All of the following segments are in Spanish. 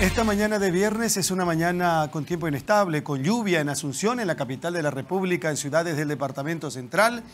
Esta mañana de viernes es una mañana con tiempo inestable, con lluvia en Asunción, en la capital de la República, en ciudades del departamento central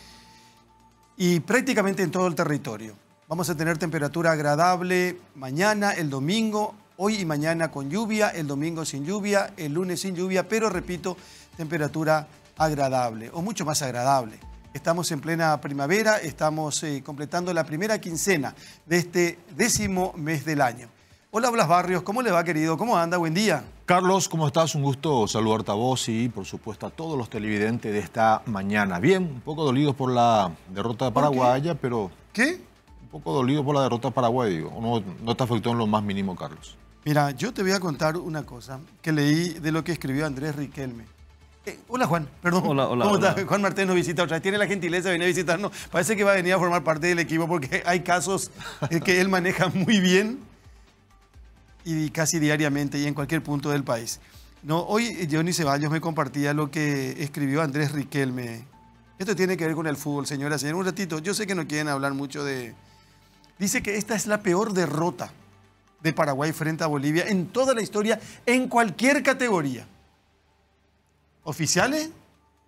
y prácticamente en todo el territorio. Vamos a tener temperatura agradable mañana, el domingo, hoy y mañana con lluvia, el domingo sin lluvia, el lunes sin lluvia, pero repito, temperatura agradable o mucho más agradable. Estamos en plena primavera, estamos completando la primera quincena de este 10º mes del año. Hola Blas Barrios, ¿cómo le va, querido? ¿Cómo anda? Buen día. Carlos, ¿cómo estás? Un gusto saludarte a vos y, por supuesto, a todos los televidentes de esta mañana. Bien, un poco dolidos por la derrota de Paraguaya, pero... ¿Qué? Un poco dolido por la derrota de Paraguay, digo. No te afectó en lo más mínimo, Carlos. Mira, yo te voy a contar una cosa que leí de lo que escribió Andrés Riquelme. Hola Juan, perdón. Hola. ¿Cómo estás? Juan Martínez nos visita otra vez. Tiene la gentileza de venir a visitarnos. Parece que va a venir a formar parte del equipo porque hay casos que él maneja muy bien y casi diariamente y en cualquier punto del país. No, hoy Johnny Ceballos me compartía lo que escribió Andrés Riquelme. Esto tiene que ver con el fútbol, señoras y señores. Un ratito, yo sé que no quieren hablar mucho de... Dice que esta es la peor derrota de Paraguay frente a Bolivia en toda la historia, en cualquier categoría. Oficiales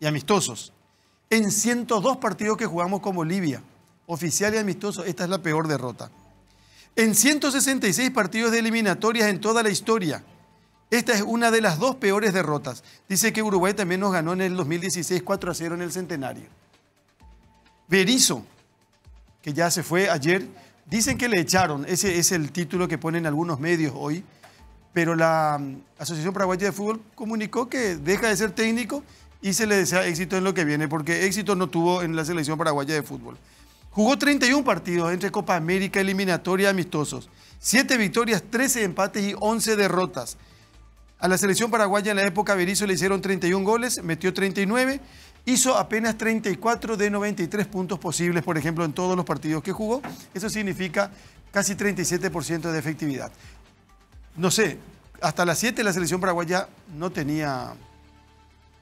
y amistosos. En 102 partidos que jugamos con Bolivia, oficial y amistoso, esta es la peor derrota. En 166 partidos de eliminatorias en toda la historia, esta es una de las 2 peores derrotas. Dice que Uruguay también nos ganó en el 2016 4-0 en el Centenario. Berizzo, que ya se fue ayer, dicen que le echaron, ese es el título que ponen algunos medios hoy, pero la Asociación Paraguaya de Fútbol comunicó que deja de ser técnico y se le desea éxito en lo que viene, porque éxito no tuvo en la selección paraguaya de fútbol. Jugó 31 partidos entre Copa América, eliminatoria, amistosos. 7 victorias, 13 empates y 11 derrotas. A la selección paraguaya en la época Berizzo le hicieron 31 goles, metió 39, hizo apenas 34 de 93 puntos posibles, por ejemplo, en todos los partidos que jugó. Eso significa casi 37% de efectividad. No sé, hasta las 7 la selección paraguaya no tenía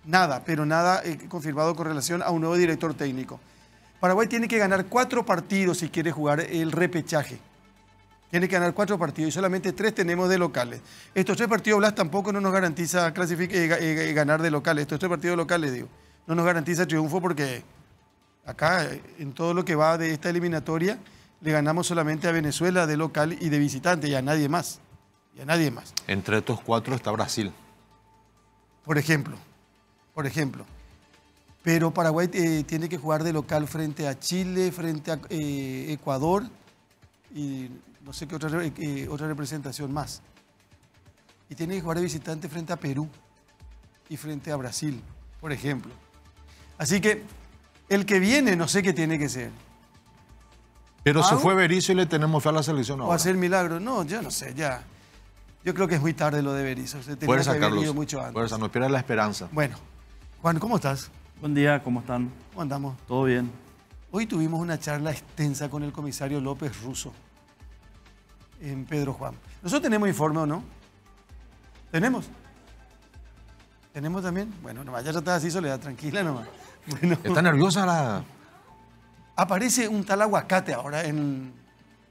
nada, pero nada confirmado con relación a un nuevo director técnico. Paraguay tiene que ganar 4 partidos si quiere jugar el repechaje. Tiene que ganar 4 partidos y solamente 3 tenemos de locales. Estos 3 partidos, Blas, tampoco no nos garantiza ganar de locales. Estos 3 partidos locales, digo, no nos garantiza triunfo porque acá, en todo lo que va de esta eliminatoria, le ganamos solamente a Venezuela de local y de visitante y a nadie más. Y a nadie más. Entre estos 4 está Brasil. Por ejemplo. Pero Paraguay tiene que jugar de local frente a Chile, frente a Ecuador y no sé qué otra representación más. Y tiene que jugar de visitante frente a Perú y frente a Brasil, por ejemplo. Así que el que viene no sé qué tiene que ser. Pero se fue Berizzo y le tenemos fe a la selección ahora. ¿O hacer milagro? No, yo no sé, ya. Yo creo que es muy tarde lo de Berizzo. Fuerza, Carlos. Mucho antes. Fuerza, no pierdas la esperanza. Bueno, Juan, ¿cómo estás? Buen día, ¿cómo están? ¿Cómo andamos? ¿Todo bien? Hoy tuvimos una charla extensa con el comisario López Russo en Pedro Juan. ¿Nosotros tenemos informe o no? ¿Tenemos? ¿Tenemos también? Bueno, nomás ya está así, Soledad, tranquila nomás. Bueno. ¿Está nerviosa la...? Aparece un tal Aguacate ahora en...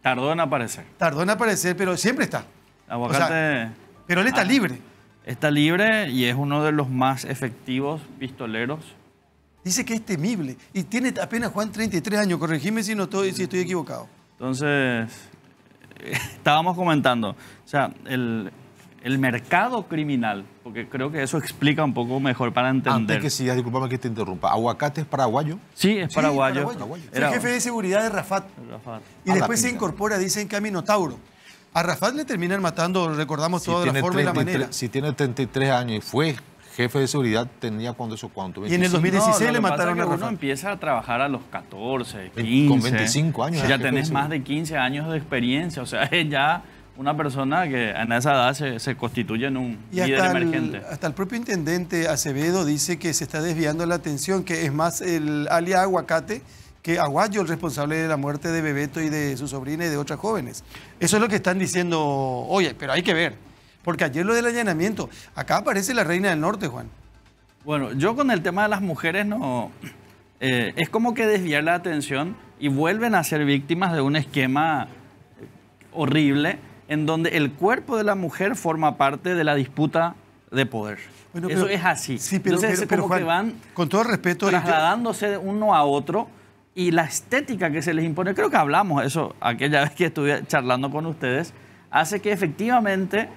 Tardó en aparecer. Tardó en aparecer, pero siempre está. Aguacate... O sea, pero él está libre. Está libre y es uno de los más efectivos pistoleros. Dice que es temible y tiene apenas, Juan, 33 años. Corregime si estoy equivocado. Entonces, estábamos comentando, o sea, el mercado criminal, porque creo que eso explica un poco mejor para entender. Antes que sigas, discúlpame que te interrumpa. ¿Aguacate es paraguayo? Sí, es paraguayo. Paraguayo. Era jefe de seguridad de Rafat. Y después se incorpora, dicen que a Minotauro. A Rafat le terminan matando, recordamos toda la forma y la manera. Si tiene 33 años y fue jefe de seguridad, tenía cuando eso cuánto. 25. Y en el 2016 le mataron a Rafat. Uno empieza a trabajar a los 14, 15. Con 25 años. Ya tenés más de 15 años de experiencia. O sea, es ya una persona que en esa edad se constituye en un líder emergente. Hasta el propio intendente Acevedo dice que se está desviando la atención, que es más el alias Aguacate que Aguayo, el responsable de la muerte de Bebeto y de su sobrina y de otras jóvenes. Eso es lo que están diciendo hoy, pero hay que ver. Porque ayer lo del allanamiento, acá aparece la reina del norte, Juan. Bueno, yo con el tema de las mujeres no... es como que desviar la atención y vuelven a ser víctimas de un esquema horrible en donde el cuerpo de la mujer forma parte de la disputa de poder. Bueno, eso es así. Sí, pero, entonces, pero, como Juan, que van con todo respeto, trasladándose de uno a otro, y la estética que se les impone, creo que hablamos eso aquella vez que estuve charlando con ustedes, hace que efectivamente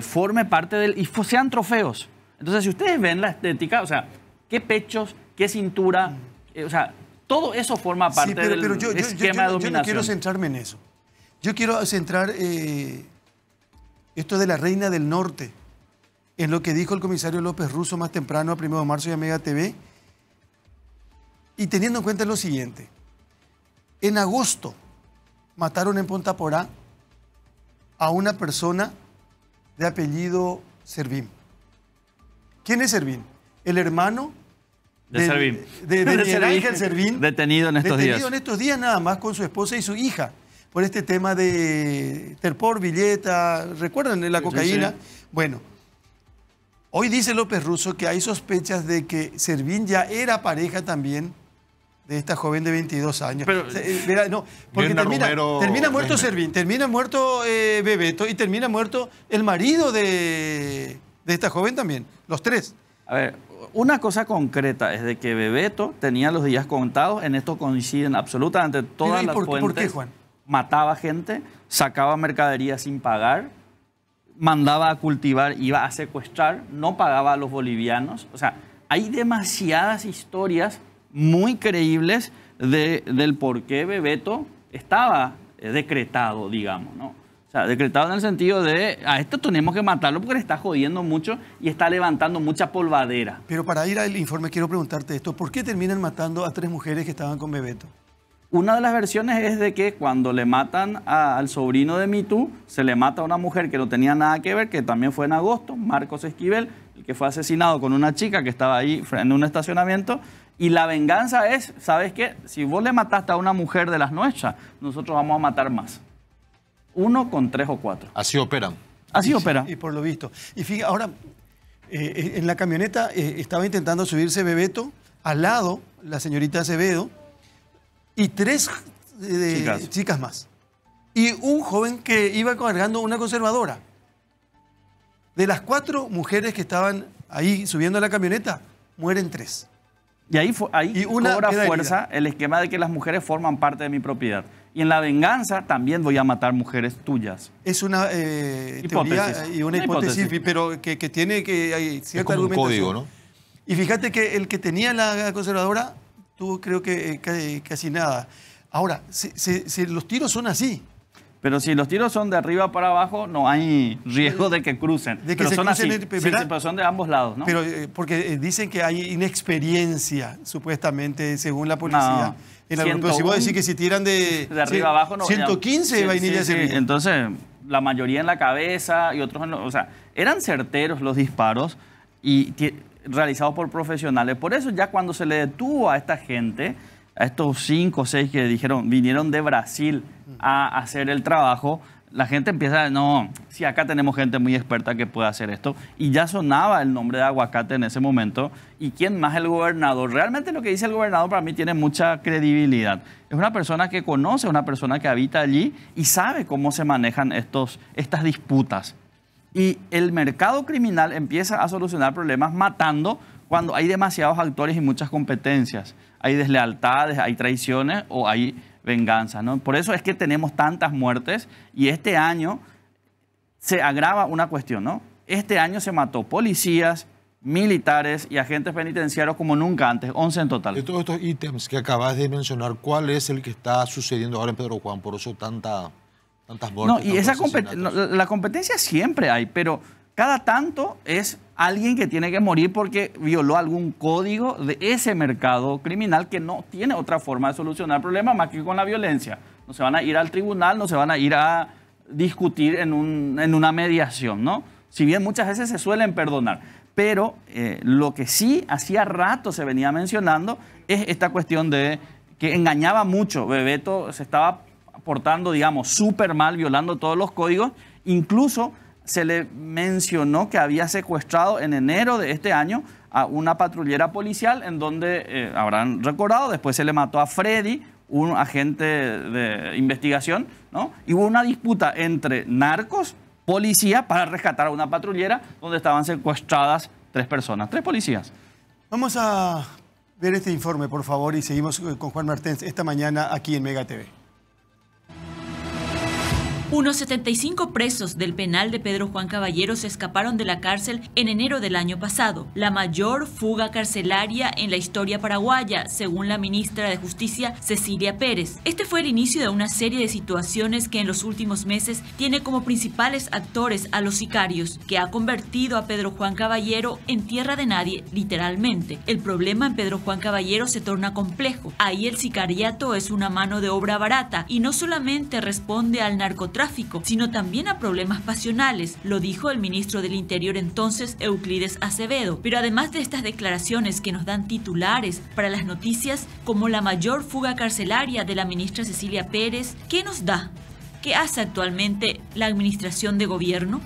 forme parte del... y sean trofeos. Entonces, si ustedes ven la estética, o sea, qué pechos, qué cintura, o sea, todo eso forma parte del esquema de dominación. Yo no quiero centrarme en eso. Yo quiero centrar esto de la Reina del Norte, en lo que dijo el comisario López Russo más temprano, a 1 de marzo y a Mega TV, y teniendo en cuenta lo siguiente. En agosto mataron en Punta Porá a una persona de apellido Servín. ¿Quién es Servín? El hermano de Servín. De Miguel Ángel Servín. Detenido en estos días. Detenido en estos días nada más con su esposa y su hija. Por este tema de Terpor, Villeta, ¿recuerdan la cocaína? Sí, sí. Bueno, hoy dice López Russo que hay sospechas de que Servín ya era pareja también de esta joven de 22 años. Pero, no, porque termina muerto Servín, termina muerto Bebeto y termina muerto el marido de esta joven también, los tres. A ver, una cosa concreta es de que Bebeto tenía los días contados, en esto coinciden absolutamente todas las fuentes. ¿Por qué, Juan? Mataba gente, sacaba mercadería sin pagar, mandaba a cultivar, iba a secuestrar, no pagaba a los bolivianos. O sea, hay demasiadas historias muy creíbles del por qué Bebeto estaba decretado, digamos, ¿no? O sea, decretado en el sentido de, a esto tenemos que matarlo porque le está jodiendo mucho y está levantando mucha polvadera. Pero para ir al informe quiero preguntarte esto, ¿por qué terminan matando a 3 mujeres que estaban con Bebeto? Una de las versiones es de que cuando le matan al sobrino de Mitú, se le mata a una mujer que no tenía nada que ver, que también fue en agosto, Marcos Esquivel, el que fue asesinado con una chica que estaba ahí en un estacionamiento. Y la venganza es, ¿sabes qué? Si vos le mataste a una mujer de las nuestras, nosotros vamos a matar más. 1 con 3 o 4. Así operan. Así opera. Y por lo visto. Y fíjate, ahora, en la camioneta estaba intentando subirse Bebeto, al lado la señorita Acevedo, y 3 chicas más. Y un joven que iba cargando una conservadora. De las 4 mujeres que estaban ahí subiendo a la camioneta, mueren 3. Y ahí cobra fuerza el esquema de que las mujeres forman parte de mi propiedad. Y en la venganza también voy a matar mujeres tuyas. Es una teoría y una hipótesis, pero que tiene hay cierta argumentación. Un código, ¿no? Y fíjate que el que tenía la conservadora tuvo, creo que casi nada. Ahora, los tiros son así. Pero si los tiros son de arriba para abajo, no hay riesgo de que crucen. Pero son así, pero son de ambos lados, ¿no? Pero porque dicen que hay inexperiencia, supuestamente, según la policía. Pero si vos decís que si tiran de arriba abajo, no. 115 vainillas. Sí. Entonces, la mayoría en la cabeza y otros o sea, eran certeros los disparos y realizados por profesionales. Por eso ya cuando se le detuvo a esta gente, a estos 5 o 6 que vinieron de Brasil a hacer el trabajo, la gente empieza a no, sí, acá tenemos gente muy experta que puede hacer esto. Y ya sonaba el nombre de Aguacate en ese momento. ¿Y quién más? El gobernador. Realmente lo que dice el gobernador para mí tiene mucha credibilidad. Es una persona que conoce, una persona que habita allí y sabe cómo se manejan estas disputas. Y el mercado criminal empieza a solucionar problemas matando cuando hay demasiados actores y muchas competencias. Hay deslealtades, hay traiciones o hay venganza, ¿no? Por eso es que tenemos tantas muertes y este año se agrava una cuestión, ¿no? Este año se mató policías, militares y agentes penitenciarios como nunca antes, 11 en total. De todos estos ítems que acabas de mencionar, ¿cuál es el que está sucediendo ahora en Pedro Juan? Por eso tantas muertes. No, y la competencia siempre hay, pero cada tanto es alguien que tiene que morir porque violó algún código de ese mercado criminal que no tiene otra forma de solucionar el problema más que con la violencia. No se van a ir al tribunal, no se van a ir a discutir en una mediación, ¿no? Si bien muchas veces se suelen perdonar. Pero lo que sí hacía rato se venía mencionando es esta cuestión de que engañaba mucho. Bebeto se estaba portando, digamos, súper mal, violando todos los códigos. Incluso se le mencionó que había secuestrado en enero de este año a una patrullera policial en donde, habrán recordado, después se le mató a Freddy, un agente de investigación, ¿no? Y hubo una disputa entre narcos, policía, para rescatar a una patrullera donde estaban secuestradas 3 personas, 3 policías. Vamos a ver este informe, por favor, y seguimos con Juan Martens esta mañana aquí en Mega TV. Unos 75 presos del penal de Pedro Juan Caballero se escaparon de la cárcel en enero del año pasado, la mayor fuga carcelaria en la historia paraguaya, según la ministra de Justicia, Cecilia Pérez. Este fue el inicio de una serie de situaciones que en los últimos meses tiene como principales actores a los sicarios, que ha convertido a Pedro Juan Caballero en tierra de nadie, literalmente. El problema en Pedro Juan Caballero se torna complejo. Ahí el sicariato es una mano de obra barata y no solamente responde al narcotráfico, sino también a problemas pasionales, lo dijo el ministro del Interior entonces, Euclides Acevedo. Pero además de estas declaraciones que nos dan titulares para las noticias, como la mayor fuga carcelaria de la ministra Cecilia Pérez, ¿qué nos da? ¿Qué hace actualmente la administración de gobierno?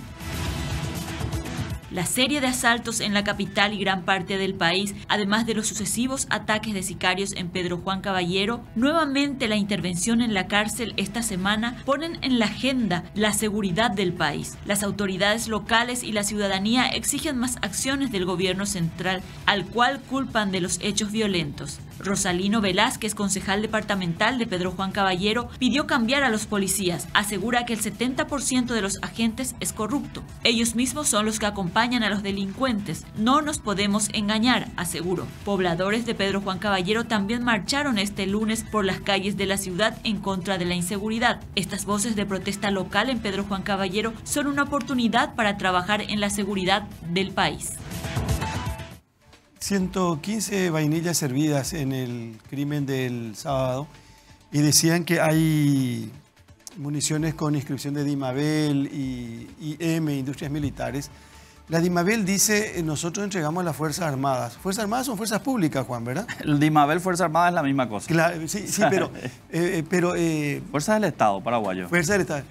La serie de asaltos en la capital y gran parte del país, además de los sucesivos ataques de sicarios en Pedro Juan Caballero, nuevamente la intervención en la cárcel esta semana ponen en la agenda la seguridad del país. Las autoridades locales y la ciudadanía exigen más acciones del gobierno central, al cual culpan de los hechos violentos. Rosalino Velázquez, concejal departamental de Pedro Juan Caballero, pidió cambiar a los policías. Asegura que el 70% de los agentes es corrupto. Ellos mismos son los que acompañan a los delincuentes. No nos podemos engañar, aseguró. Pobladores de Pedro Juan Caballero también marcharon este lunes por las calles de la ciudad en contra de la inseguridad. Estas voces de protesta local en Pedro Juan Caballero son una oportunidad para trabajar en la seguridad del país. 115 vainillas servidas en el crimen del sábado y decían que hay municiones con inscripción de Dimabel y IM, Industrias Militares. La Dimabel dice, nosotros entregamos a las Fuerzas Armadas. Fuerzas Armadas son fuerzas públicas, Juan, ¿verdad? El Dimabel, Fuerza Armada es la misma cosa. Claro, sí, pero Fuerzas del Estado paraguayo. Fuerzas del Estado.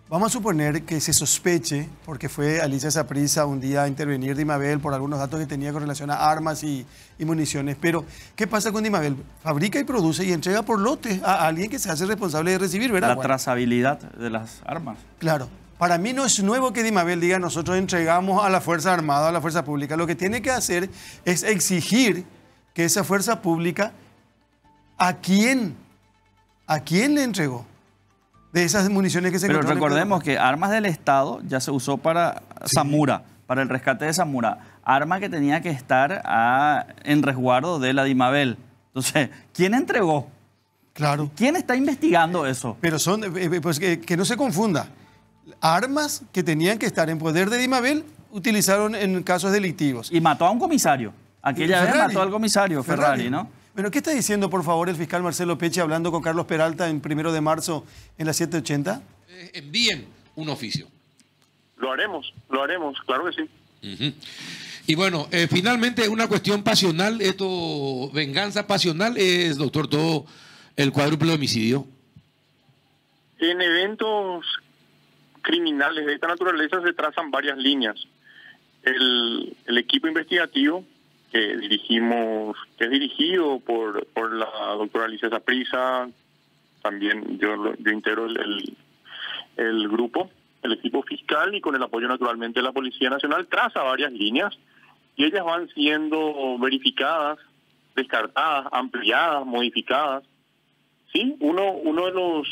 Vamos a suponer que se sospeche, porque fue Alicia Saprissa un día a intervenir Dimabel por algunos datos que tenía con relación a armas y municiones. Pero, ¿qué pasa con Dimabel? Fabrica y produce y entrega por lote a alguien que se hace responsable de recibir, ¿verdad, La Juan? trazabilidad de las armas. Claro. Para mí no es nuevo que Dimabel diga nosotros entregamos a la Fuerza Armada, a la Fuerza Pública. Lo que tiene que hacer es exigir que esa Fuerza Pública, ¿a quién le entregó? De esas municiones que se Pero encontraron. recordemos que armas del Estado ya se usó para Zamora, para el rescate de Zamora. Arma que tenía que estar en resguardo de la Dimabel. Entonces, ¿quién entregó? Claro. ¿Quién está investigando eso? Pero son, pues que no se confunda. Armas que tenían que estar en poder de Dimabel utilizaron en casos delictivos. Y mató a un comisario. Aquella vez Ferrari. mató al comisario Ferrari, ¿no? Bueno, ¿qué está diciendo, por favor, el fiscal Marcelo Peche hablando con Carlos Peralta en 1 de marzo en la 780? Envíen un oficio. Lo haremos, claro que sí. Ujú. Y bueno, finalmente una cuestión pasional, esto, venganza pasional, es, doctor, todo el cuádruple homicidio. En eventos criminales de esta naturaleza se trazan varias líneas. El equipo investigativo que es dirigido por la doctora Alicia Saprissa, también yo integro el grupo, el equipo fiscal, y con el apoyo naturalmente de la Policía Nacional, traza varias líneas y ellas van siendo verificadas, descartadas, ampliadas, modificadas. Sí, uno de los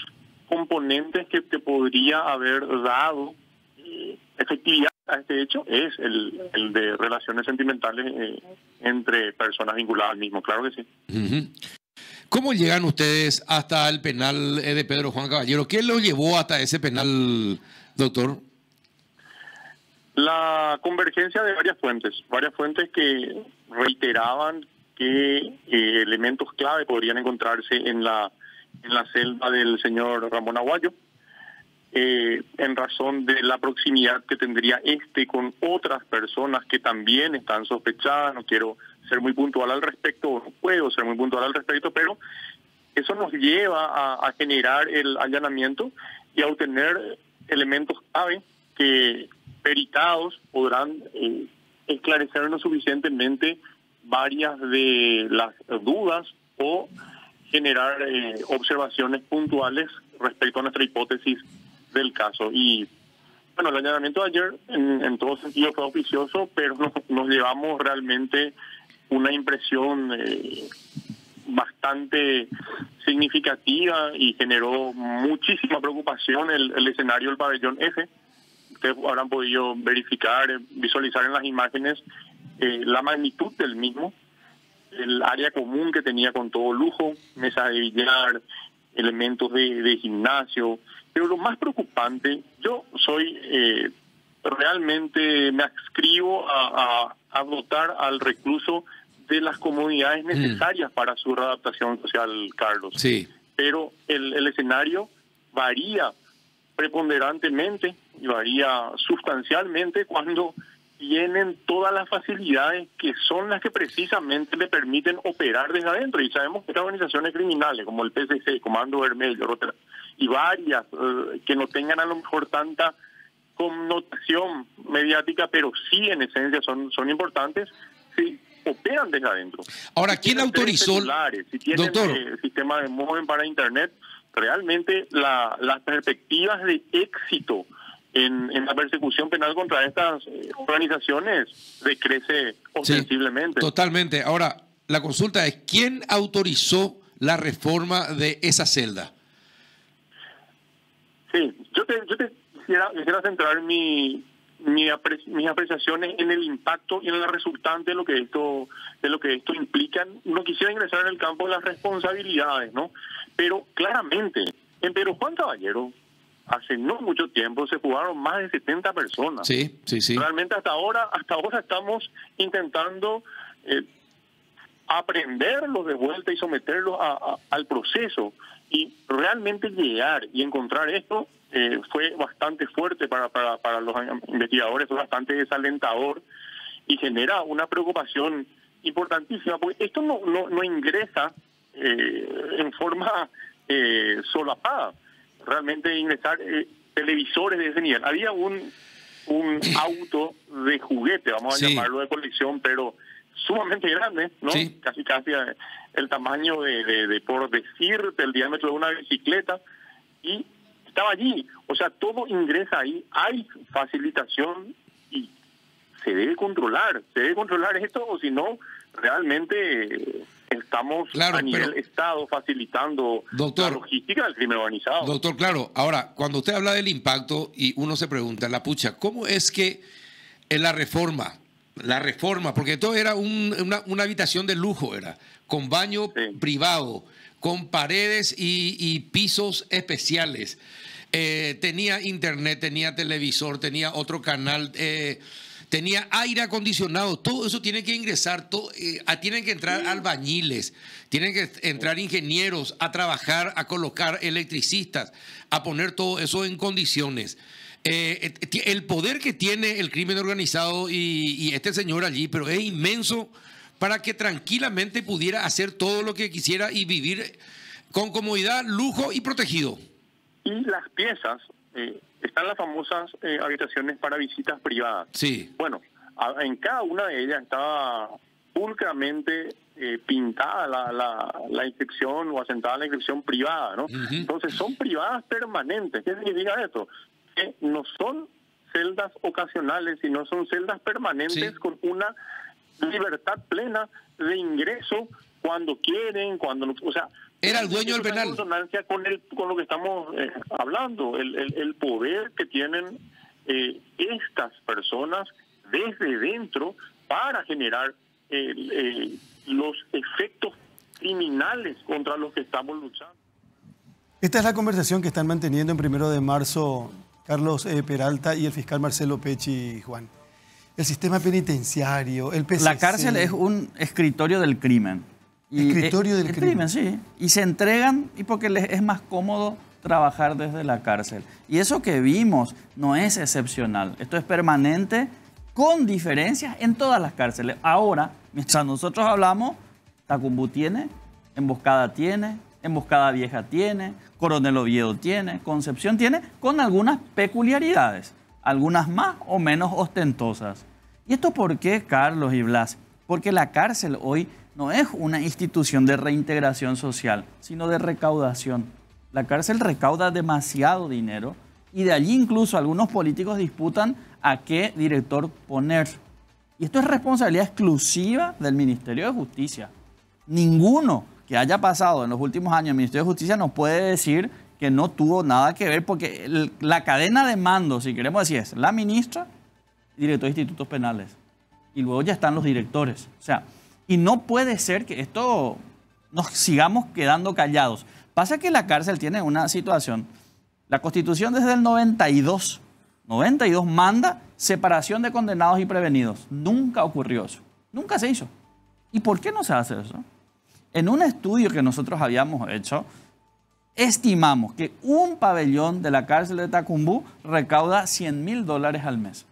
componentes que podría haber dado efectividad a este hecho es el de relaciones sentimentales entre personas vinculadas al mismo, claro que sí. Ujú. ¿Cómo llegan ustedes hasta el penal de Pedro Juan Caballero? ¿Qué los llevó hasta ese penal, doctor? La convergencia de varias fuentes que reiteraban que elementos clave podrían encontrarse en la celda del señor Ramón Aguayo, en razón de la proximidad que tendría con otras personas que también están sospechadas. No quiero ser muy puntual al respecto, no puedo ser muy puntual al respecto, pero eso nos lleva a generar el allanamiento y a obtener elementos clave que peritados podrán esclarecernos suficientemente varias de las dudas o generar observaciones puntuales respecto a nuestra hipótesis del caso. Y bueno, el allanamiento de ayer en todo sentido fue oficioso, pero nos llevamos realmente una impresión bastante significativa y generó muchísima preocupación el escenario del pabellón F. Ustedes habrán podido verificar, visualizar en las imágenes la magnitud del mismo, el área común que tenía con todo lujo, mesas de billar, elementos de gimnasio. Pero lo más preocupante, yo soy realmente me adscribo a dotar al recluso de las comodidades necesarias para su readaptación social, Carlos. Sí. Pero el escenario varía preponderantemente y varía sustancialmente cuando tienen todas las facilidades que son las que precisamente le permiten operar desde adentro. Y sabemos que estas organizaciones criminales como el PCC, Comando Vermelho, y varias que no tengan a lo mejor tanta connotación mediática, pero sí en esencia son importantes, sí operan desde adentro. Ahora, ¿quién autorizó? Si tienen Doctor, sistema de móvil para Internet, realmente las perspectivas de éxito en la persecución penal contra estas organizaciones decrece ostensiblemente. Sí, totalmente. Ahora, la consulta es, ¿quién autorizó la reforma de esa celda? Sí, yo te quisiera centrar mis apreciaciones en el impacto y en la resultante de lo que esto implica. No quisiera ingresar en el campo de las responsabilidades, ¿no? Pero claramente, en Pedro Juan Caballero, hace no mucho tiempo se jugaron más de 70 personas. Sí, sí, sí. Realmente hasta ahora estamos intentando aprenderlos de vuelta y someterlos al proceso. Y realmente llegar y encontrar esto fue bastante fuerte para los investigadores, fue bastante desalentador y genera una preocupación importantísima, porque esto no ingresa en forma solapada. Realmente ingresar televisores de ese nivel. Había un auto de juguete, vamos a llamarlo de colección, pero sumamente grande, ¿no? Sí. Casi el tamaño de por decirte, el diámetro de una bicicleta, y estaba allí. O sea, todo ingresa ahí, hay facilitación y se debe controlar esto, o si no, realmente estamos a nivel Estado facilitando la logística del crimen organizado. Doctor, claro. Ahora, cuando usted habla del impacto y uno se pregunta, la pucha, ¿cómo es que en la reforma, porque todo era una habitación de lujo, era con baño privado, con paredes y pisos especiales, tenía internet, tenía televisor, tenía otro canal, tenía aire acondicionado, todo eso tiene que ingresar, tienen que entrar albañiles, tienen que entrar ingenieros a trabajar, a colocar electricistas, a poner todo eso en condiciones. El poder que tiene el crimen organizado y este señor allí, pero es inmenso para que tranquilamente pudiera hacer todo lo que quisiera y vivir con comodidad, lujo y protegido. Y las piezas... están las famosas habitaciones para visitas privadas. Sí. Bueno, en cada una de ellas estaba pulcramente pintada la inscripción o asentada la inscripción privada, ¿no? Entonces son privadas permanentes. ¿Qué significa esto? Que no son celdas ocasionales, sino son celdas permanentes con una libertad plena de ingreso cuando quieren, cuando no, o sea, era el dueño del penal. En consonancia con lo que estamos hablando, el poder que tienen estas personas desde dentro para generar los efectos criminales contra los que estamos luchando. Esta es la conversación que están manteniendo en 1 de marzo Carlos Peralta y el fiscal Marcelo Pecci, Juan. El sistema penitenciario, el PCC... La cárcel es un escritorio del crimen. Escritorio del crimen. Sí. Y se entregan y porque les es más cómodo trabajar desde la cárcel. Y eso que vimos no es excepcional. Esto es permanente, con diferencias en todas las cárceles. Ahora, mientras nosotros hablamos, Tacumbú tiene, Emboscada tiene, Emboscada Vieja tiene, Coronel Oviedo tiene, Concepción tiene, con algunas peculiaridades, algunas más o menos ostentosas. ¿Y esto por qué, Carlos y Blas? Porque la cárcel hoy no es una institución de reintegración social, sino de recaudación. La cárcel recauda demasiado dinero y de allí incluso algunos políticos disputan a qué director poner. Y esto es responsabilidad exclusiva del Ministerio de Justicia. Ninguno que haya pasado en los últimos años en el Ministerio de Justicia nos puede decir que no tuvo nada que ver, porque la cadena de mando, si queremos decir, es la ministra, director de institutos penales. Y luego ya están los directores. O sea, y no puede ser que esto nos sigamos quedando callados. Pasa que la cárcel tiene una situación. La Constitución desde el 92 manda separación de condenados y prevenidos. Nunca ocurrió eso. Nunca se hizo. ¿Y por qué no se hace eso? En un estudio que nosotros habíamos hecho, estimamos que un pabellón de la cárcel de Tacumbú recauda $100.000 al mes.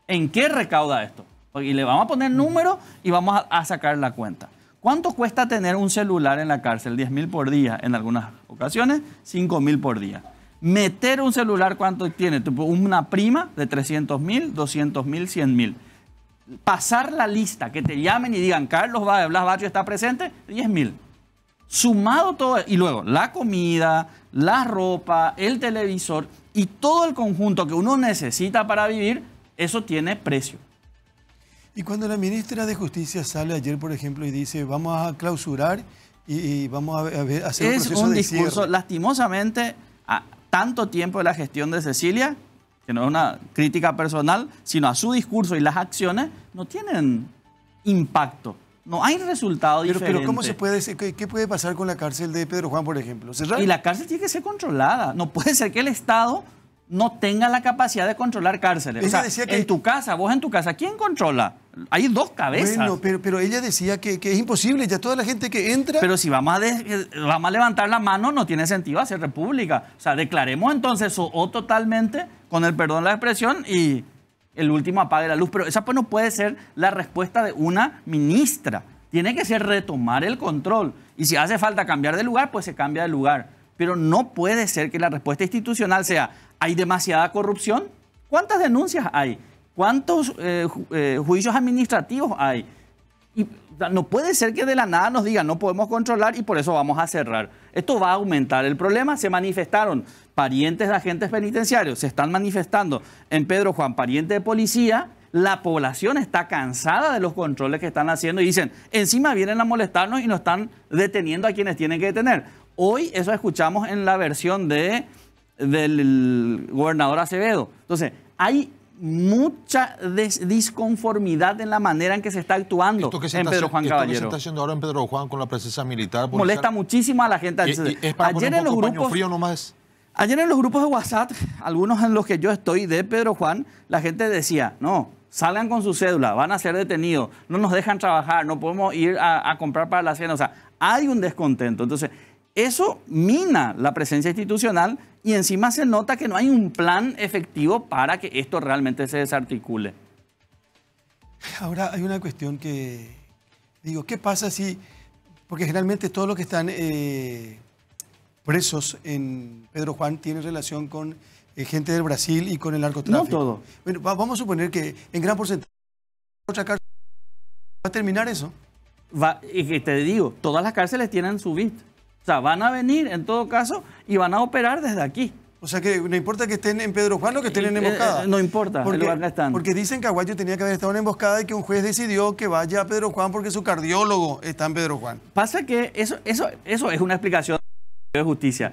¿En qué recauda esto? Y le vamos a poner números y vamos a sacar la cuenta. ¿Cuánto cuesta tener un celular en la cárcel? 10.000 por día en algunas ocasiones, 5.000 por día. Meter un celular, ¿cuánto tiene? Una prima de 300.000, 200.000, 100.000. Pasar la lista, que te llamen y digan, Carlos Blas Barrio está presente, 10.000. Sumado todo, y luego la comida, la ropa, el televisor y todo el conjunto que uno necesita para vivir, eso tiene precio. Y cuando la ministra de Justicia sale ayer, por ejemplo, y dice, vamos a clausurar y vamos a hacer un proceso de cierre. Es un discurso, lastimosamente, a tanto tiempo de la gestión de Cecilia, que no es una crítica personal, sino a su discurso y las acciones, no tienen impacto. No hay resultado diferente. Pero ¿cómo se puede, qué puede pasar con la cárcel de Pedro Juan, por ejemplo? ¿Cerrar? Y la cárcel tiene que ser controlada. No puede ser que el Estado no tenga la capacidad de controlar cárceles. O sea, decía que vos en tu casa, ¿quién controla? Hay dos cabezas. Bueno, pero ella decía que es imposible, ya toda la gente que entra... Pero si vamos a levantar la mano, no tiene sentido hacer república. O sea, declaremos entonces o totalmente, con el perdón de la expresión, y el último apague la luz. Pero esa pues no puede ser la respuesta de una ministra. Tiene que ser retomar el control. Y si hace falta cambiar de lugar, pues se cambia de lugar. Pero no puede ser que la respuesta institucional sea, ¿hay demasiada corrupción? ¿Cuántas denuncias hay? ¿Cuántos juicios administrativos hay? Y no puede ser que de la nada nos digan, no podemos controlar y por eso vamos a cerrar. Esto va a aumentar el problema. Se manifestaron parientes de agentes penitenciarios, se están manifestando en Pedro Juan, parientes de policía. La población está cansada de los controles que están haciendo y dicen, encima vienen a molestarnos y nos están deteniendo a quienes tienen que detener. Hoy eso escuchamos en la versión del gobernador Acevedo. Entonces, hay mucha disconformidad en la manera en que se está actuando en Pedro Juan Caballero. ¿Qué se está haciendo ahora en Pedro Juan con la presencia militar? Molesta muchísimo a la gente. ¿Es para poner un poco paño frío nomás? Ayer en los grupos de WhatsApp, algunos en los que yo estoy de Pedro Juan, la gente decía, no, salgan con su cédula, van a ser detenidos, no nos dejan trabajar, no podemos ir a comprar para la cena. O sea, hay un descontento. Entonces, eso mina la presencia institucional y encima se nota que no hay un plan efectivo para que esto realmente se desarticule. Ahora hay una cuestión que, digo, ¿qué pasa si, porque generalmente todos los que están presos en Pedro Juan tienen relación con gente del Brasil y con el narcotráfico? No todo. Bueno, vamos a suponer que en gran porcentaje otra cárcel va a terminar eso. Y que te digo, todas las cárceles tienen su BIT. O sea, van a venir en todo caso y van a operar desde aquí. O sea, que no importa que estén en Pedro Juan o que estén en Emboscada. No importa el lugar que están. Porque dicen que Aguayo tenía que haber estado en Emboscada y que un juez decidió que vaya a Pedro Juan porque su cardiólogo está en Pedro Juan. Pasa que eso es una explicación de justicia.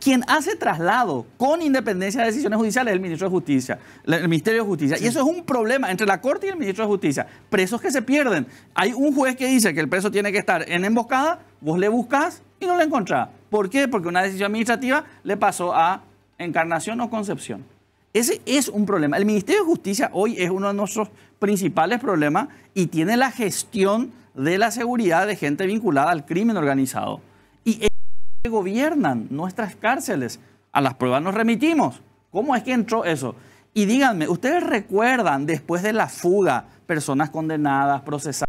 Quien hace traslado con independencia de decisiones judiciales es el ministro de Justicia, el Ministerio de Justicia. Sí. Y eso es un problema entre la Corte y el ministro de Justicia. Presos que se pierden. Hay un juez que dice que el preso tiene que estar en Emboscada, vos le buscás y no lo encontrás. ¿Por qué? Porque una decisión administrativa le pasó a Encarnación o Concepción. Ese es un problema. El Ministerio de Justicia hoy es uno de nuestros principales problemas y tiene la gestión de la seguridad de gente vinculada al crimen organizado. Y ellos gobiernan nuestras cárceles. A las pruebas nos remitimos. ¿Cómo es que entró eso? Y díganme, ¿ustedes recuerdan después de la fuga personas condenadas, procesadas?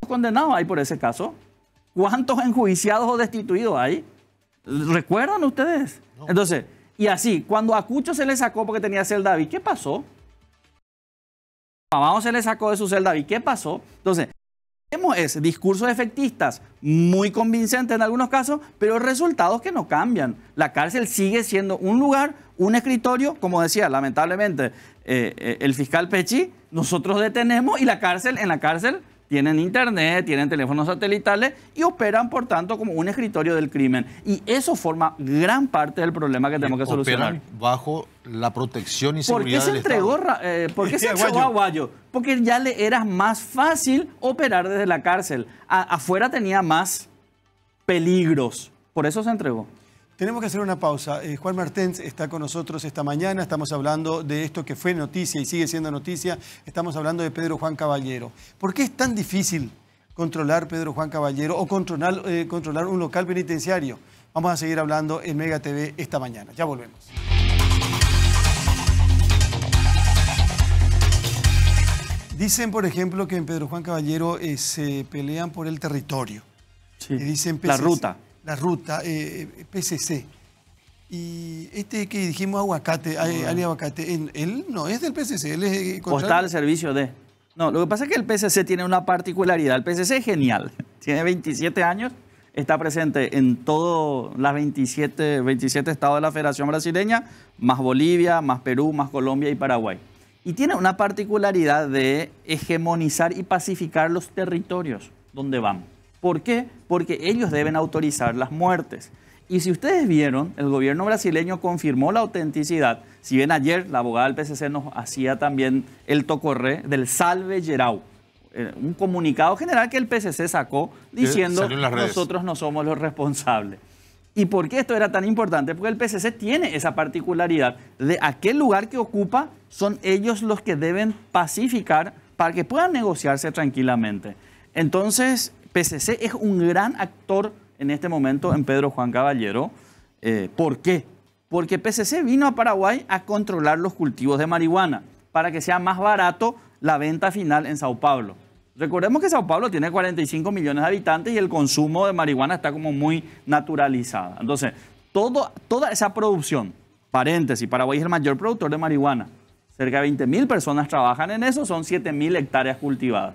¿Condenados hay por ese caso? ¿Cuántos enjuiciados o destituidos hay? ¿Recuerdan ustedes? No. Entonces, y así, cuando a Cucho se le sacó porque tenía celda, ¿qué pasó? Vamos, se le sacó de su celda. ¿Y qué pasó? Entonces, vemos es discursos efectistas muy convincentes en algunos casos, pero resultados que no cambian. La cárcel sigue siendo un lugar, un escritorio, como decía, lamentablemente, el fiscal Pechi, nosotros detenemos y en la cárcel tienen internet, tienen teléfonos satelitales y operan, por tanto, como un escritorio del crimen. Y eso forma gran parte del problema que tenemos que solucionar. Operan bajo la protección y seguridad del ¿Por qué se entregó a Aguayo? Porque ya le era más fácil operar desde la cárcel. Afuera tenía más peligros. Por eso se entregó. Tenemos que hacer una pausa. Juan Martens está con nosotros esta mañana. Estamos hablando de esto que fue noticia y sigue siendo noticia. Estamos hablando de Pedro Juan Caballero. ¿Por qué es tan difícil controlar Pedro Juan Caballero o controlar un local penitenciario? Vamos a seguir hablando en Mega TV esta mañana. Ya volvemos. Dicen, por ejemplo, que en Pedro Juan Caballero se pelean por el territorio. Sí. Dicen PCC, la ruta, PCC. Y este que dijimos Aguacate, Ali Aguacate, él no es del PCC, él es... O está al servicio de... No, lo que pasa es que el PCC tiene una particularidad. El PCC es genial. Tiene 27 años, está presente en todos los 27 estados de la Federación Brasileña, más Bolivia, más Perú, más Colombia y Paraguay. Y tiene una particularidad de hegemonizar y pacificar los territorios donde van. ¿Por qué? Porque ellos deben autorizar las muertes. Y si ustedes vieron, el gobierno brasileño confirmó la autenticidad. Si bien ayer la abogada del PCC nos hacía también el tocorré del Salve Geral, un comunicado general que el PCC sacó diciendo nosotros no somos los responsables. ¿Y por qué esto era tan importante? Porque el PCC tiene esa particularidad de aquel lugar que ocupa son ellos los que deben pacificar para que puedan negociarse tranquilamente. Entonces, PCC es un gran actor en este momento en Pedro Juan Caballero. ¿Por qué? Porque PCC vino a Paraguay a controlar los cultivos de marihuana para que sea más barato la venta final en Sao Paulo. Recordemos que Sao Paulo tiene 45 millones de habitantes y el consumo de marihuana está como muy naturalizada. Entonces, toda esa producción, paréntesis, Paraguay es el mayor productor de marihuana. Cerca de 20.000 personas trabajan en eso, son 7.000 hectáreas cultivadas.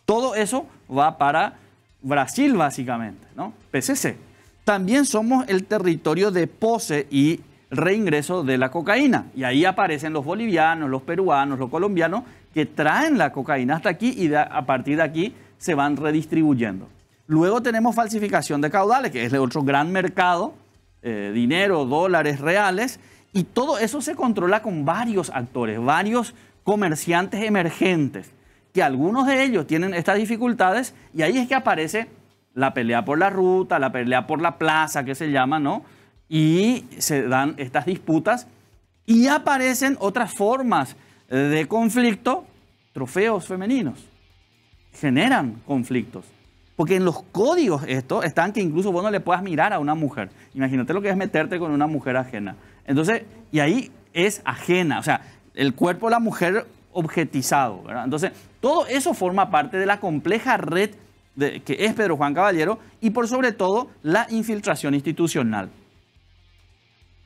Todo eso va para Brasil, básicamente, ¿no? PCC. También somos el territorio de pose y reingreso de la cocaína. Y ahí aparecen los bolivianos, los peruanos, los colombianos, que traen la cocaína hasta aquí y a partir de aquí se van redistribuyendo. Luego tenemos falsificación de caudales, que es el otro gran mercado, dinero, dólares reales, y todo eso se controla con varios actores, varios comerciantes emergentes, que algunos de ellos tienen estas dificultades, y ahí es que aparece la pelea por la ruta, la pelea por la plaza, que se llama, ¿no? Y se dan estas disputas, y aparecen otras formas de conflicto, trofeos femeninos, generan conflictos. Porque en los códigos esto están que incluso vos no le puedas mirar a una mujer. Imagínate lo que es meterte con una mujer ajena. Entonces, y ahí es ajena, o sea, el cuerpo de la mujer objetizado, ¿verdad? Entonces, todo eso forma parte de la compleja red que es Pedro Juan Caballero y por sobre todo la infiltración institucional.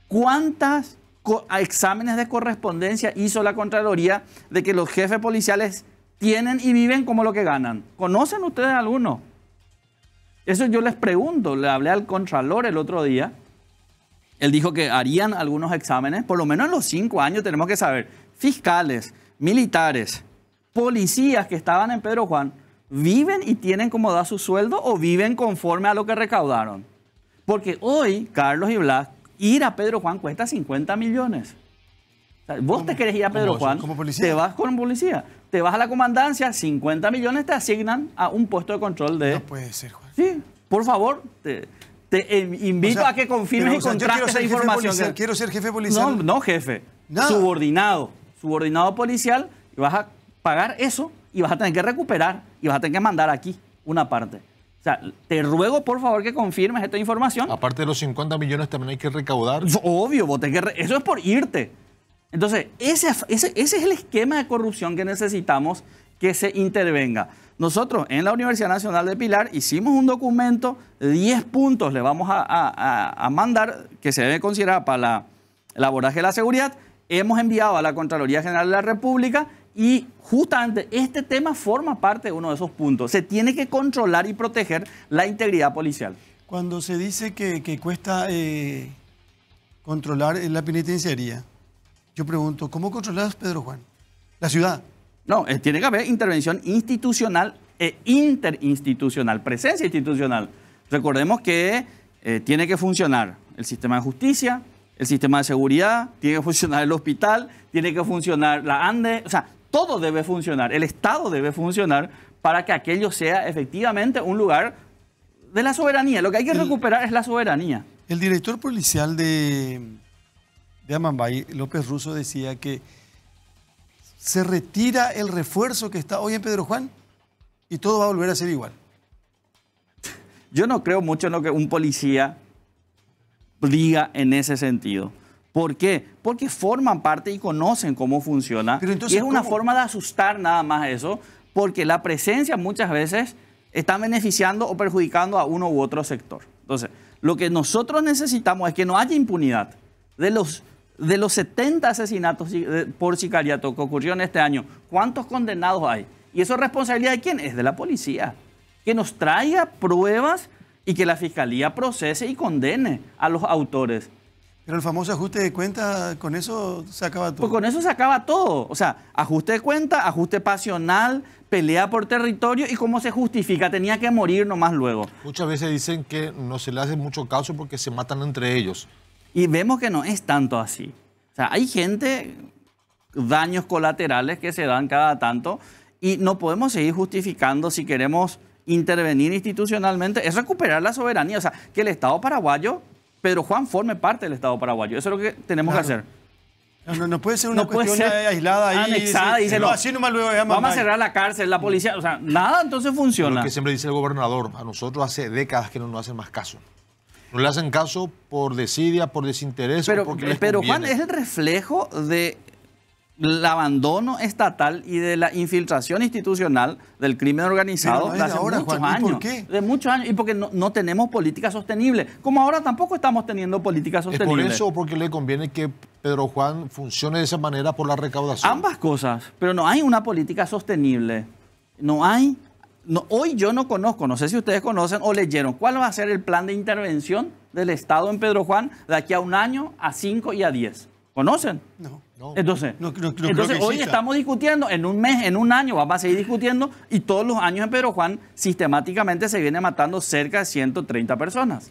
¿Cuántas exámenes de correspondencia hizo la Contraloría de que los jefes policiales tienen y viven como lo que ganan? ¿Conocen ustedes alguno? Eso yo les pregunto, le hablé al Contralor el otro día. Él dijo que harían algunos exámenes, por lo menos en los 5 años tenemos que saber, fiscales, militares, policías que estaban en Pedro Juan, ¿viven y tienen como da su sueldo o viven conforme a lo que recaudaron? Porque hoy, Carlos y Blas, ir a Pedro Juan cuesta 50 millones. O sea, vos te querés ir a Pedro Juan, te vas con policía, te vas a la comandancia, 50 millones te asignan a un puesto de control de... No puede ser, Juan. Sí, por favor, te invito a que confirmes y contrastes esa información. Quiero ser jefe policial. No jefe, subordinado policial, y vas a pagar eso y vas a tener que recuperar y vas a tener que mandar aquí una parte. O sea, te ruego por favor que confirmes esta información. Aparte de los 50 millones también hay que recaudar. Obvio, eso es por irte. Entonces, ese es el esquema de corrupción que necesitamos que se intervenga. Nosotros en la Universidad Nacional de Pilar hicimos un documento de 10 puntos, le vamos a mandar, que se debe considerar para el abordaje de la seguridad. Hemos enviado a la Contraloría General de la República Y justamente este tema forma parte de uno de esos puntos. Se tiene que controlar y proteger la integridad policial. Cuando se dice que cuesta controlar la penitenciaría, yo pregunto, ¿cómo controlas, Pedro Juan? La ciudad. No, tiene que haber intervención institucional e interinstitucional, presencia institucional. Recordemos que tiene que funcionar el sistema de justicia, el sistema de seguridad, tiene que funcionar el hospital, tiene que funcionar la ANDE, o sea, todo debe funcionar, el Estado debe funcionar para que aquello sea efectivamente un lugar de la soberanía. Lo que hay que recuperar es la soberanía. El director policial de Amambay, López Russo, decía que se retira el refuerzo que está hoy en Pedro Juan y todo va a volver a ser igual. Yo no creo mucho en lo que un policía diga en ese sentido. ¿Por qué? Porque forman parte y conocen cómo funciona. Pero entonces, y es una ¿cómo? forma de asustar nada más eso, porque la presencia muchas veces está beneficiando o perjudicando a uno u otro sector. Entonces, lo que nosotros necesitamos es que no haya impunidad. De los 70 asesinatos por sicariato que ocurrieron este año, ¿cuántos condenados hay? ¿Y eso es responsabilidad de quién? Es de la policía. Que nos traiga pruebas y que la Fiscalía procese y condene a los autores. Pero el famoso ajuste de cuenta, con eso se acaba todo. Pues con eso se acaba todo. O sea, ajuste de cuenta, ajuste pasional, pelea por territorio y cómo se justifica. Tenía que morir nomás luego. Muchas veces dicen que no se le hace mucho caso porque se matan entre ellos. Y vemos que no es tanto así. O sea, hay gente, daños colaterales que se dan cada tanto y no podemos seguir justificando si queremos intervenir institucionalmente. Es recuperar la soberanía. O sea, que el Estado paraguayo, Pedro Juan, forme parte del Estado paraguayo. Eso es lo que tenemos que hacer. No puede ser una No puede cuestión ser aislada ahí. anexada, Sí, dice, no, no, así nomás luego vamos a cerrar la cárcel, la policía. O sea, nada entonces funciona. Lo que siempre dice el gobernador, a nosotros hace décadas que no nos hacen más caso. No le hacen caso por desidia, por desinterés, o porque les pero conviene. Juan, es el reflejo del abandono estatal y de la infiltración institucional del crimen organizado Pero no es de de hace ahora, muchos Juan, ¿y por años. qué? De muchos años. Y porque no tenemos política sostenible. Como ahora tampoco estamos teniendo política ¿Es por sostenible. eso o porque le conviene que Pedro Juan funcione de esa manera por la recaudación? Ambas cosas, pero no hay una política sostenible. No hay. Hoy yo no conozco, no sé si ustedes conocen o leyeron, ¿cuál va a ser el plan de intervención del Estado en Pedro Juan de aquí a 1 año, a 5 y a 10? ¿Conocen? No. Entonces, No creo que hoy exista. estamos discutiendo, en un mes, en 1 año, vamos a seguir discutiendo y todos los años en Pedro Juan sistemáticamente se viene matando cerca de 130 personas.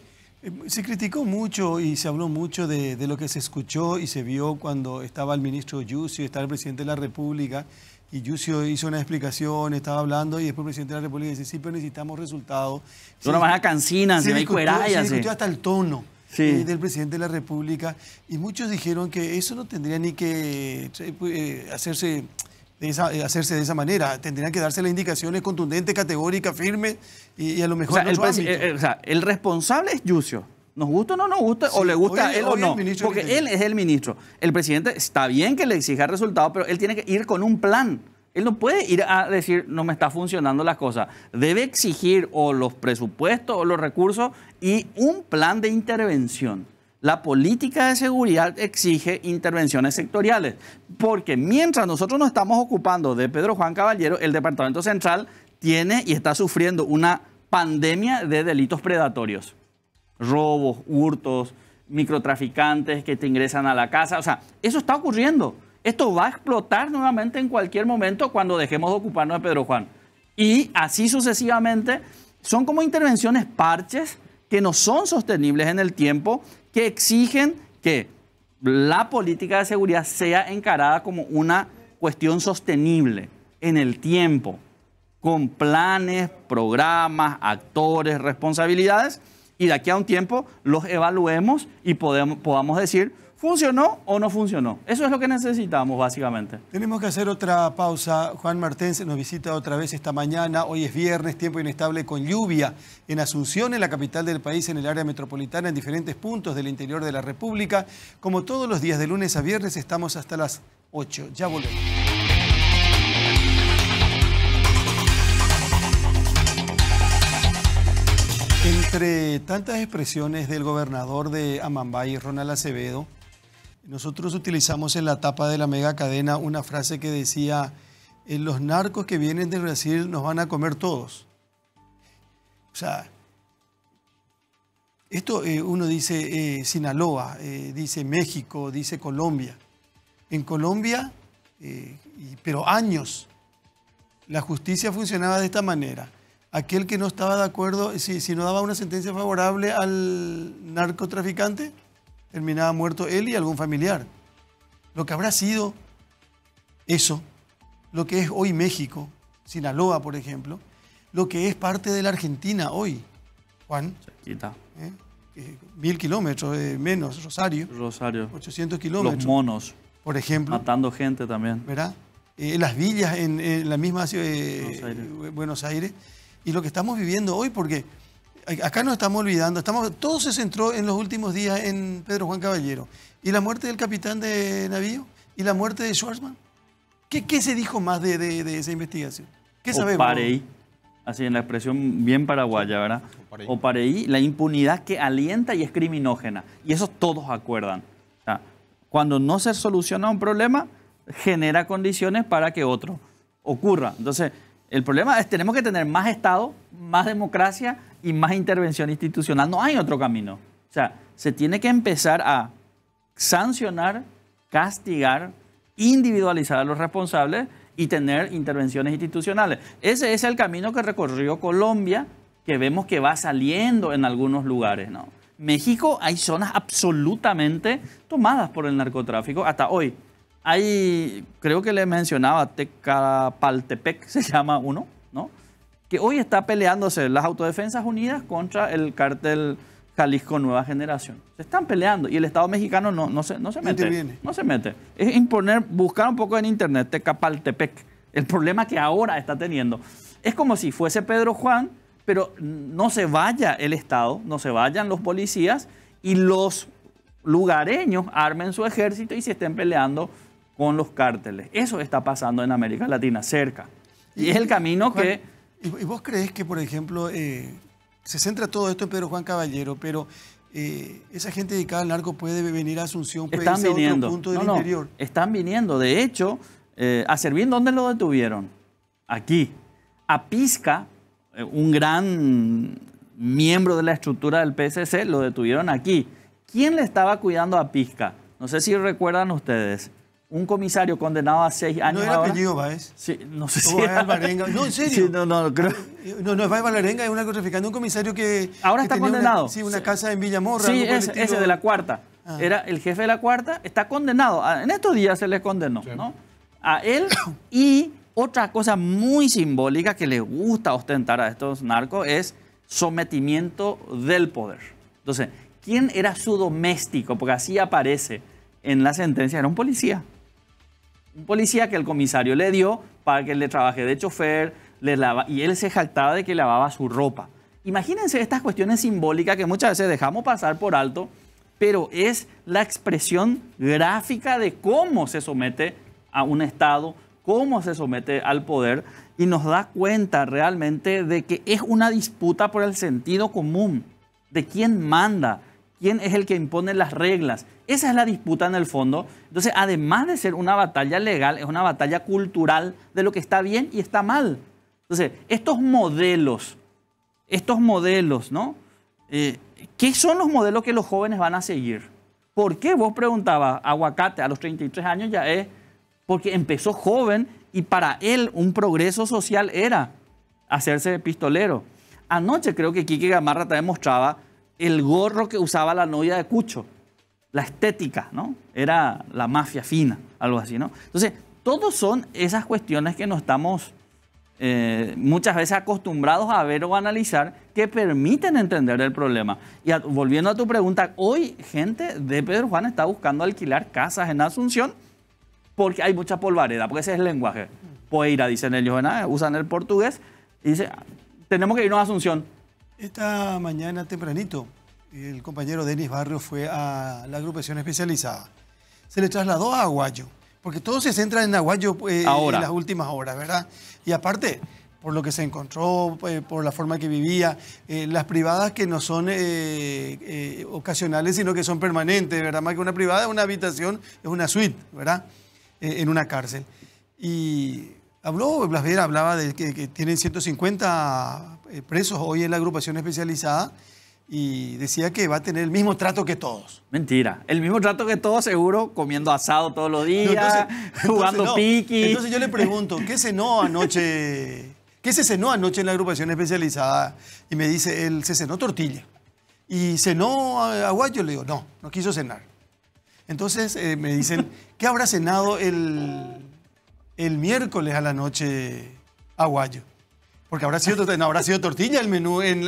Se criticó mucho y se habló mucho de lo que se escuchó y se vio cuando estaba el ministro Yucio, estaba el presidente de la República, y Yucio hizo una explicación, estaba hablando y después el presidente de la República dice, sí, pero necesitamos resultados. De una manera cansina, se discutió hasta el tono Sí. del presidente de la República y muchos dijeron que eso no tendría ni que hacerse de esa manera. Tendrían que darse las indicaciones contundentes, categóricas, firmes y a lo mejor en otro ámbito. el responsable es Yucio. Nos gusta o no nos gusta, o le gusta a él o no. Porque él es el ministro. El presidente está bien que le exija resultados, pero él tiene que ir con un plan. Él no puede ir a decir, no me está funcionando las cosas. Debe exigir o los presupuestos o los recursos y un plan de intervención. La política de seguridad exige intervenciones sectoriales, porque mientras nosotros nos estamos ocupando de Pedro Juan Caballero, el Departamento Central tiene y está sufriendo una pandemia de delitos predatorios. Robos, hurtos, microtraficantes que te ingresan a la casa. O sea, eso está ocurriendo. Esto va a explotar nuevamente en cualquier momento cuando dejemos de ocuparnos de Pedro Juan. Y así sucesivamente, son como intervenciones parches que no son sostenibles en el tiempo, que exigen que la política de seguridad sea encarada como una cuestión sostenible en el tiempo, con planes, programas, actores, responsabilidades, y de aquí a un tiempo los evaluemos y podamos decir, ¿funcionó o no funcionó? Eso es lo que necesitamos, básicamente. Tenemos que hacer otra pausa. Juan Martens nos visita otra vez esta mañana. Hoy es viernes, tiempo inestable con lluvia en Asunción, en la capital del país, en el área metropolitana, en diferentes puntos del interior de la República. Como todos los días, de lunes a viernes, estamos hasta las 8. Ya volvemos. Entre tantas expresiones del gobernador de Amambay, Ronald Acevedo, nosotros utilizamos en la tapa de la mega cadena una frase que decía, los narcos que vienen de Brasil nos van a comer todos. O sea, esto uno dice Sinaloa, dice México, dice Colombia. En Colombia, pero años, la justicia funcionaba de esta manera. Aquel que no estaba de acuerdo, si no daba una sentencia favorable al narcotraficante, terminaba muerto él y algún familiar. Lo que habrá sido eso, lo que es hoy México, Sinaloa, por ejemplo, lo que es parte de la Argentina hoy, Juan. Cerquita. 1000 kilómetros menos, Rosario. 800 kilómetros. Los monos. Por ejemplo. Matando gente también. ¿Verdad? Las villas en la misma ciudad, Buenos Aires. Y lo que estamos viviendo hoy, porque acá nos estamos olvidando, todo se centró en los últimos días en Pedro Juan Caballero. Y la muerte del capitán de navío y la muerte de Schwarzman. ¿Qué se dijo más de esa investigación? ¿Qué sabemos? Opareí, así en la expresión bien paraguaya, ¿verdad? Opareí, la impunidad que alienta y es criminógena. Y eso todos acuerdan. O sea, cuando no se soluciona un problema, genera condiciones para que otro ocurra. Entonces, el problema es que tenemos que tener más Estado, más democracia y más intervención institucional. No hay otro camino. O sea, se tiene que empezar a sancionar, castigar, individualizar a los responsables y tener intervenciones institucionales. Ese es el camino que recorrió Colombia, que vemos que va saliendo en algunos lugares, ¿no? México hay zonas absolutamente tomadas por el narcotráfico hasta hoy. Hay, creo que le mencionaba, Tecapaltepec se llama uno, ¿no? Que hoy está peleándose las Autodefensas Unidas contra el cártel Jalisco Nueva Generación. Se están peleando y el Estado mexicano no se mete. No se mete. Es buscar un poco en internet, Tecapaltepec, el problema que ahora está teniendo. Es como si fuese Pedro Juan, pero no se vaya el Estado, no se vayan los policías y los lugareños armen su ejército y se estén peleando con los cárteles. Eso está pasando en América Latina, cerca. Y es el camino Juan, que... ¿Y vos crees que, por ejemplo, se centra todo esto en Pedro Juan Caballero, pero esa gente dedicada al narco puede venir a Asunción, puede irse a otro punto del interior? Están viniendo. De hecho, a Servín, ¿dónde lo detuvieron? Aquí. A Pisca, un gran miembro de la estructura del PSC, lo detuvieron aquí. ¿Quién le estaba cuidando a Pisca? No sé si recuerdan ustedes. Un comisario condenado a 6 años. ¿No era apellido Báez? Sí, no sé si era Alvarenga. No, en serio. Sí, no, creo. No es Báez Alvarenga, es un narcotraficante, un comisario que... Ahora está condenado. Una casa en Villamorra. Sí, ese de la Cuarta. Era el jefe de la Cuarta, está condenado. En estos días se le condenó, sí, ¿no? A él y otra cosa muy simbólica que le gusta ostentar a estos narcos es sometimiento del poder. Entonces, ¿quién era su doméstico? Porque así aparece en la sentencia, era un policía. Un policía que el comisario le dio para que le trabaje de chofer, y él se jactaba de que lavaba su ropa. Imagínense estas cuestiones simbólicas que muchas veces dejamos pasar por alto, pero es la expresión gráfica de cómo se somete a un Estado, cómo se somete al poder, y nos da cuenta realmente de que es una disputa por el sentido común, de quién manda, quién es el que impone las reglas. Esa es la disputa en el fondo. Entonces, además de ser una batalla legal, es una batalla cultural de lo que está bien y está mal. Entonces, estos modelos, ¿no? ¿Qué son los modelos que los jóvenes van a seguir? ¿Por qué? Vos preguntabas, Aguacate a los 33 años ya es, porque empezó joven y para él un progreso social era hacerse pistolero. Anoche creo que Quique Gamarra te demostraba el gorro que usaba la novia de Cucho, la estética, ¿no? Era la mafia fina, algo así, ¿no? Entonces, todos son esas cuestiones que no estamos muchas veces acostumbrados a ver o analizar que permiten entender el problema. Y volviendo a tu pregunta, hoy gente de Pedro Juan está buscando alquilar casas en Asunción porque hay mucha polvareda, porque ese es el lenguaje. Poeira, dicen ellos, ¿no? Usan el portugués y dicen, tenemos que irnos a Asunción. Esta mañana tempranito, el compañero Denis Barrios fue a la agrupación especializada. Se le trasladó a Aguayo, porque todo se centra en Aguayo en las últimas horas, ¿verdad? Y aparte, por lo que se encontró, por la forma que vivía, las privadas que no son ocasionales, sino que son permanentes, ¿verdad? Más que una privada, una habitación, es una suite, ¿verdad? En una cárcel. Y Habló, Blas Vera hablaba de que tienen 150 presos hoy en la agrupación especializada y decía que va a tener el mismo trato que todos. Mentira. El mismo trato que todos, seguro, comiendo asado todos los días, jugando no. piqui. Entonces yo le pregunto, ¿qué cenó anoche? ¿Qué se cenó anoche en la agrupación especializada? Y me dice, él se cenó tortilla. ¿Y cenó aguayo? Le digo, no quiso cenar. Entonces me dicen, ¿qué habrá cenado el miércoles a la noche aguayo? Porque no habrá sido tortilla el menú en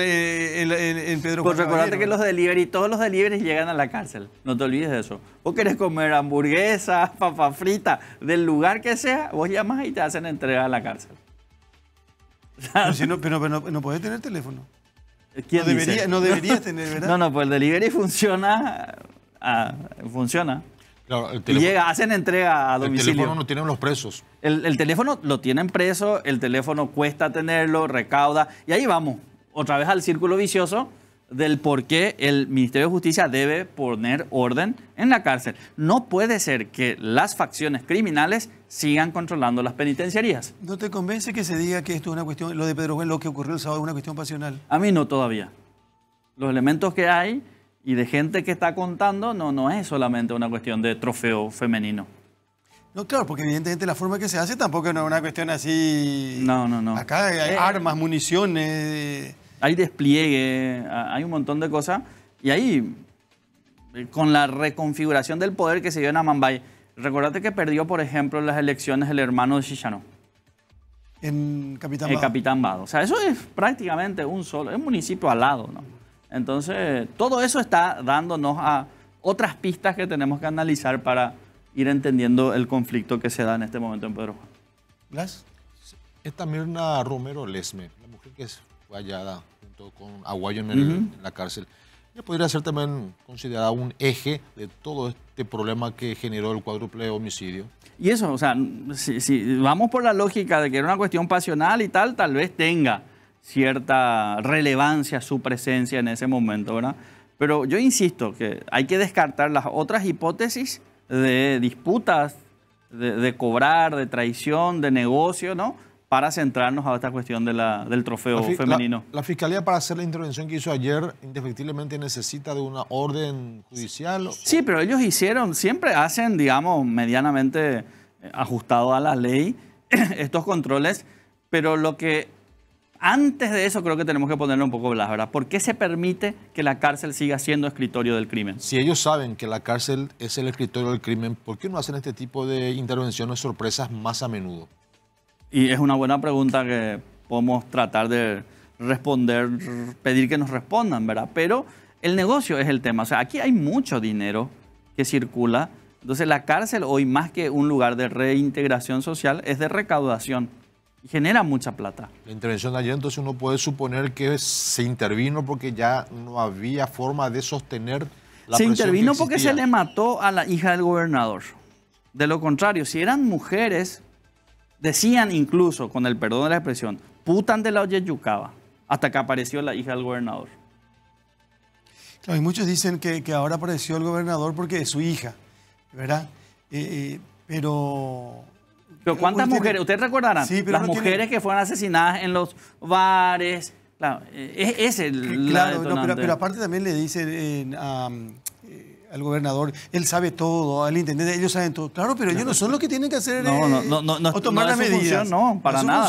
Pedro Pues Juan recordate Caballero, que los delivery, todos los deliveries llegan a la cárcel. No te olvides de eso. Vos querés comer hamburguesas, papa frita, del lugar que sea, vos llamas y te hacen entrega a la cárcel. Pero no podés tener teléfono. ¿Quién dice? No deberías tener, ¿verdad? No, pues el delivery funciona. Funciona. Claro, Y llega, hacen entrega a el domicilio. teléfono no tienen los presos. El teléfono lo tienen preso, el teléfono cuesta tenerlo, recauda. Y ahí vamos, otra vez al círculo vicioso del por qué el Ministerio de Justicia debe poner orden en la cárcel. No puede ser que las facciones criminales sigan controlando las penitenciarías. ¿No te convence que se diga que esto es una cuestión, lo de Pedro Juan, lo que ocurrió el sábado es una cuestión pasional? A mí no todavía. Los elementos que hay y de gente que está contando no es solamente una cuestión de trofeo femenino. No, claro, porque evidentemente la forma que se hace tampoco no es una cuestión así... No. Acá hay armas, municiones... Hay despliegue, hay un montón de cosas. Y ahí, con la reconfiguración del poder que se dio en Amambay, recordate que perdió, por ejemplo, las elecciones el hermano de Chichanó. En Capitán El Bado. Capitán Bado. O sea, eso es prácticamente es un municipio al lado, ¿no? Entonces, todo eso está dándonos a otras pistas que tenemos que analizar para ir entendiendo el conflicto que se da en este momento en Pedro Juan. ¿Blas? Esta Mirna Romero Lesme, la mujer que fue hallada junto con Aguayo en la cárcel, ella podría ser también considerada un eje de todo este problema que generó el cuádruple homicidio. Y eso, o sea, si vamos por la lógica de que era una cuestión pasional y tal vez tenga cierta relevancia su presencia en ese momento, ¿verdad? Pero yo insisto que hay que descartar las otras hipótesis de disputas, de cobrar, de traición, de negocio, ¿no? Para centrarnos a esta cuestión del trofeo femenino. La Fiscalía, para hacer la intervención que hizo ayer, indefectiblemente necesita de una orden judicial. Sí, pero ellos siempre hacen, digamos, medianamente ajustado a la ley estos controles, pero lo que antes de eso creo que tenemos que ponerle un poco Blas, ¿verdad? ¿Por qué se permite que la cárcel siga siendo escritorio del crimen? Si ellos saben que la cárcel es el escritorio del crimen, ¿por qué no hacen este tipo de intervenciones sorpresas más a menudo? Y es una buena pregunta que podemos tratar de responder, pedir que nos respondan, ¿verdad? Pero el negocio es el tema. O sea, aquí hay mucho dinero que circula. Entonces la cárcel hoy, más que un lugar de reintegración social, es de recaudación. Y genera mucha plata. La intervención de ayer, entonces uno puede suponer que se intervino porque ya no había forma de sostener la Se presión intervino que porque existía. se le mató a la hija del gobernador. De lo contrario, si eran mujeres, decían incluso, con el perdón de la expresión, putan de la Oyeyucaba, hasta que apareció la hija del gobernador. Claro, y muchos dicen que ahora apareció el gobernador porque es su hija, ¿verdad? Pero ¿cuántas mujeres? Ustedes recordarán, sí, pero las no mujeres tiene... que fueron asesinadas en los bares. Claro, es el... Claro, pero aparte también le dicen al gobernador, él sabe todo, al intendente, ellos saben todo. Claro, pero ellos no son los que tienen que hacer o tomar las medidas. No, para nada.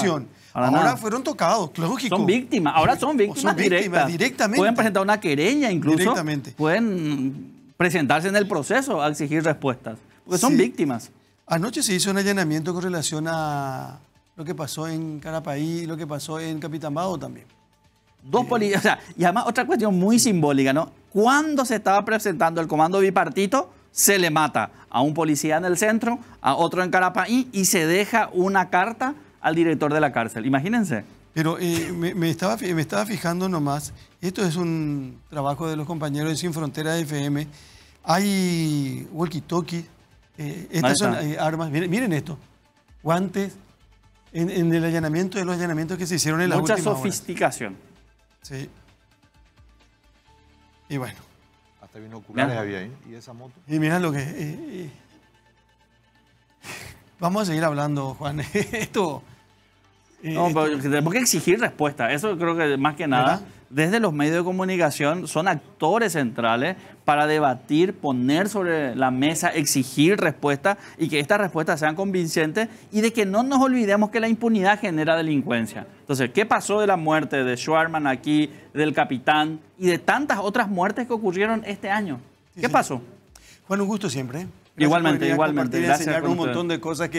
Para ahora nada. Fueron tocados, lógico. Son víctimas, ahora son víctimas directas. Directamente. Pueden presentar una querella incluso. Directamente. Pueden presentarse en el proceso a exigir respuestas. Porque son Sí. víctimas. Anoche se hizo un allanamiento con relación a lo que pasó en Carapaí y lo que pasó en Capitán Bado también. Dos policías, o sea, y además otra cuestión muy simbólica, ¿no? Cuando se estaba presentando el comando bipartito, se le mata a un policía en el centro, a otro en Carapaí y se deja una carta al director de la cárcel. Imagínense. Pero me estaba fijando nomás, esto es un trabajo de los compañeros de Sin Fronteras FM, hay walkie-talkie, estas son armas, miren esto, guantes, en el allanamiento de los allanamientos que se hicieron en la Mucha última sofisticación. Sí. Y bueno. Hasta binoculares había ahí. ¿Y esa moto? Y mira lo que... Vamos a seguir hablando, Juan. Esto No, pero tenemos que exigir respuesta. Eso creo que más que nada, ¿verdad? desde los medios de comunicación son actores centrales para debatir, poner sobre la mesa, exigir respuesta y que estas respuestas sean convincentes y de que no nos olvidemos que la impunidad genera delincuencia. Entonces, ¿qué pasó de la muerte de Schwarman aquí, del capitán y de tantas otras muertes que ocurrieron este año? ¿Qué pasó? Juan, un gusto siempre. Gracias Igualmente, por venir a igualmente. compartir y Gracias enseñarnos con un montón usted. de cosas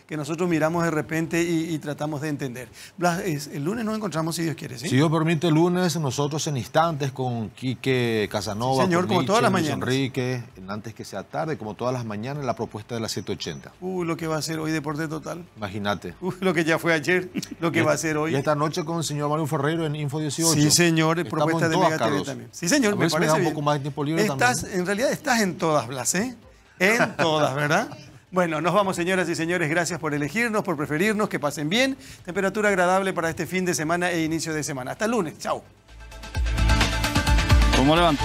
que nosotros miramos de repente y tratamos de entender. Blas, el lunes nos encontramos si Dios quiere, ¿sí? Si Dios permite, el lunes nosotros en instantes con Quique Casanova, Sí, señor, con como todas las Luis mañanas. Enrique, en antes que sea tarde, como todas las mañanas, la propuesta de las 7:80. Lo que va a ser hoy Deporte Total. Imagínate. Lo que ya fue ayer, lo que va a ser hoy. Y esta noche con el señor Mario Ferreiro en Info 18. Sí, señor, Estamos propuesta en de todas, Mega TV Carlos. también. Sí, señor, A me ver si me parece da un bien. poco más de tiempo libre En realidad estás en todas, Blas, ¿eh? En todas, ¿verdad? Bueno, nos vamos, señoras y señores. Gracias por elegirnos, por preferirnos. Que pasen bien. Temperatura agradable para este fin de semana e inicio de semana. Hasta el lunes. Chao. ¿Cómo levantó?